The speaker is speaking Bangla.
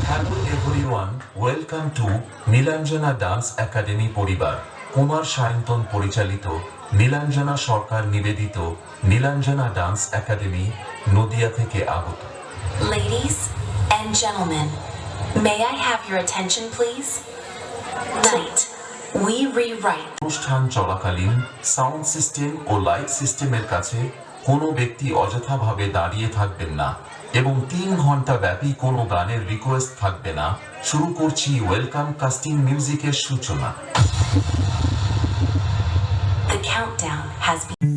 Hello everyone, welcome to Nilanjana dance academy পরিবার। কুমার সায়ন্তন পরিচালিত, নীলাঞ্জনা সরকার নিবেদিত নীলাঞ্জনা ডান্স একাডেমি নদিয়া থেকে আগত। Ladies and gentlemen, may I have your attention please? Tonight, we rewrite. অনুষ্ঠান চলাকালীন সাউন্ড সিস্টেম ও লাইট সিস্টেমের কাছে কোনো ব্যক্তি অযথাভাবে দাঁড়িয়ে থাকবেন না এবং 3 ঘন্টা ব্যাপী কোনো গানের রিকোয়েস্ট থাকবে না। শুরু করছি ওয়েলকাম কাস্টিং মিউজিকের সূচনা। The countdown has begun.